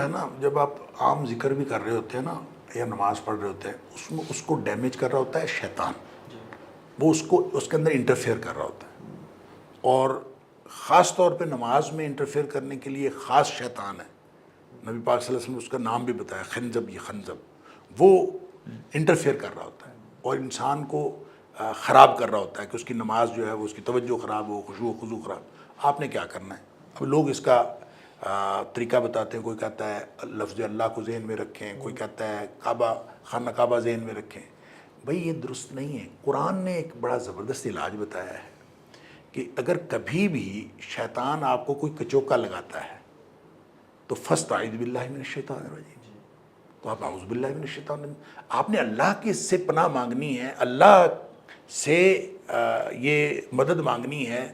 ہے نا، جب آپ عام ذکر بھی کر رہے ہوتے ہیں نا یا نماز پڑھ رہے ہوتے ہیں، اس میں اس کو ڈیمیج کر رہا ہوتا ہے شیطان. وہ اس کے اندر انٹرفیئر کر رہا ہوتا ہے. اور خاص طور پہ نماز میں انٹرفیئر کرنے کے لیے خاص شیطان ہے. نبی پاک صلی اللہ علیہ وسلم نے اس کا نام بھی بتایا، خنزب. یہ خنزب وہ انٹرفیئر کر رہا ہوتا ہے اور انسان کو خراب کر رہا ہوتا ہے کہ اس کی نماز جو ہے وہ اس کی توجہ خراب ہو، خشوع و خضوع خراب. آپ نے کیا کرنا ہے؟ اب لوگ اس کا طریقہ بتاتے ہیں. کوئی کہتا ہے لفظ اللہ کو ذہن میں رکھیں، کوئی کہتا ہے کعبہ، خانہ کعبہ ذہن میں رکھیں. بھئی یہ درست نہیں ہے. قرآن نے ایک بڑا زبردست علاج بتایا ہے کہ اگر کبھی بھی شیطان آپ کو کوئی کچوکا لگاتا ہے تو فاستعذ باللہ من الشیطان الرجیم، تو آپ اعوذ باللہ من الشیطان الرجیم. آپ نے اللہ کی سے پناہ مانگنی ہے، اللہ سے یہ مدد مانگنی ہے،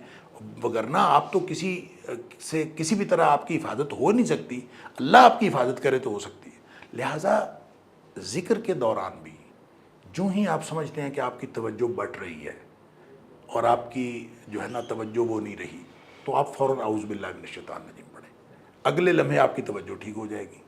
وگرنہ آپ تو کسی بھی طرح آپ کی حفاظت ہو نہیں سکتی. اللہ آپ کی حفاظت کرے تو ہو سکتی ہے. لہٰذا ذکر کے دوران بھی جو ہی آپ سمجھتے ہیں کہ آپ کی توجہ بٹ رہی ہے اور آپ کی جو ہے نا توجہ وہ نہیں رہی، تو آپ فوراً اعوذ باللہ من الشیطان الرجیم پڑھیں. اگلے لمحے آپ کی توجہ ٹھیک ہو جائے گی.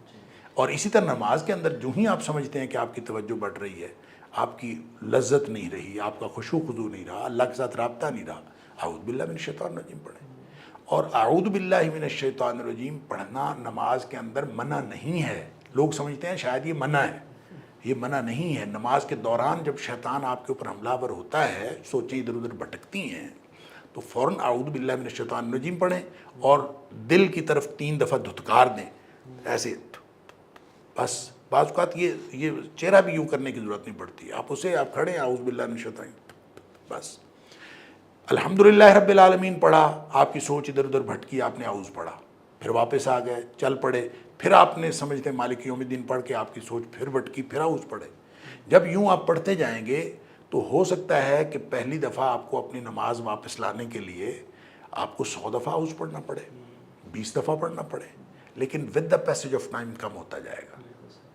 اور اسی طرح نماز کے اندر جو ہی آپ سمجھتے ہیں کہ آپ کی توجہ بڑھ رہی ہے، آپ کی لذت نہیں رہی، آپ کا خشوع خضوع نہیں رہا، اللہ کے ساتھ رابطہ نہیں رہا، اعوذ باللہ من الشیطان الرجیم پڑھیں. اور اعوذ باللہ من الشیطان الرجیم پڑھنا نماز کے اندر منع نہیں ہے. لوگ سمجھتے ہیں شاید یہ منع ہے. یہ منع نہیں ہے. نماز کے دوران جب شیطان آپ کے اوپر حملہ آور ہوتا ہے، سوچیں ادھر ادھر بھٹکتی ہیں، تو فوراً اعوذ باللہ من الشیطان الرجیم پڑھیں اور دل کی طرف 3 دفعہ دھتکار دیں ایسے. بس بعض اوقات یہ چہرہ بھی یوں کرنے کی ضرورت نہیں پڑتی. آپ کھڑے ہیں اعوذ باللہ من الشیطان، بس الحمدللہ رب العالمین پڑھا، آپ کی سوچ ادھر ادھر بھٹکی، آپ نے اعوذ پڑھا، پھر واپس آ گئے، چل پڑے، پھر آپ نے سمجھتے مالک یوم الدین پڑھ کے آپ کی سوچ پھر بھٹکی، پھر اعوذ پڑھے. جب یوں آپ پڑھتے جائیں گے تو ہو سکتا ہے کہ پہلی دفعہ آپ کو اپنی نماز واپس لانے کے لیے آپ کو 100 دفعہ اعوذ پڑھنا پڑے، 20 دفعہ پڑھنا پڑے، لیکن with the passage of time کم ہوتا جائے گا.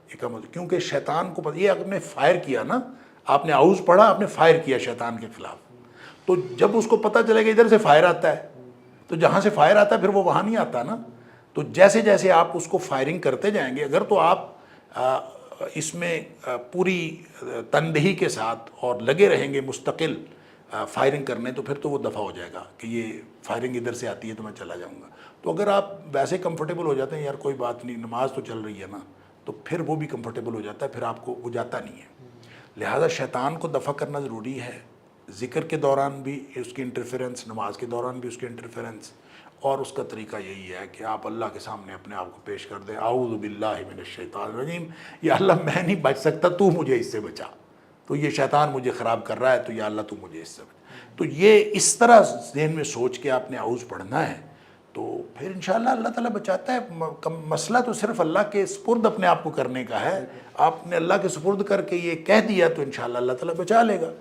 یہ کم ہوتا، کیونکہ شیطان کو یہ آپ نے فائر کیا نا، آپ نے اعوذ پڑھا، آپ نے فائر کیا شیطان کے خلاف. تو جب اس کو پتہ چلے گا ادھر سے فائر آتا ہے، تو جہاں سے فائر آتا ہے پھر وہ وہاں نہیں آتا نا. تو جیسے جیسے آپ اس کو فائرنگ کرتے جائیں گے، اگر تو آپ اس میں پوری تندہی کے ساتھ اور لگے رہیں گے مستقل فائرنگ کرنے، تو پھر تو وہ دفع ہو جائے گا کہ یہ فائرنگ ادھر سے آتی ہے تو میں چلا جاؤں گا. تو اگر آپ ویسے کمفرٹیبل ہو جاتے ہیں، یار کوئی بات نہیں نماز تو چل رہی ہے نا، تو پھر وہ بھی کمفرٹیبل ہو جاتا ہے، پھر آپ کو وہ جاتا نہیں ہے. لہٰذا شیطان کو دفع کرنا ضروری ہے. ذکر کے دوران بھی اس کی انٹرفیرنس، نماز کے دوران بھی اس کی انٹرفیرنس. اور اس کا طریقہ یہی ہے کہ آپ اللہ کے سامنے اپنے آپ کو پیش کر دیں، اعوذ باللہ من الشیطان الرجیم، یا اللہ میں نہیں بچ سکتا، تو مجھے اس سے بچا. تو یہ شیطان مجھے خراب کر رہا ہے، تو یا اللہ تو مجھے اس سے بچا. تو یہ اس طرح ذہن میں سوچ کے آپ نے اعوذ پڑھنا ہے، تو پھر انشاءاللہ اللہ تعالیٰ بچاتا ہے. مسئلہ تو صرف اللہ کے سپرد اپنے آپ کو کرنے کا ہے. آپ نے اللہ کے سپرد کر کے یہ کہہ دیا تو انشاءاللہ اللہ تعالیٰ بچا لے گا.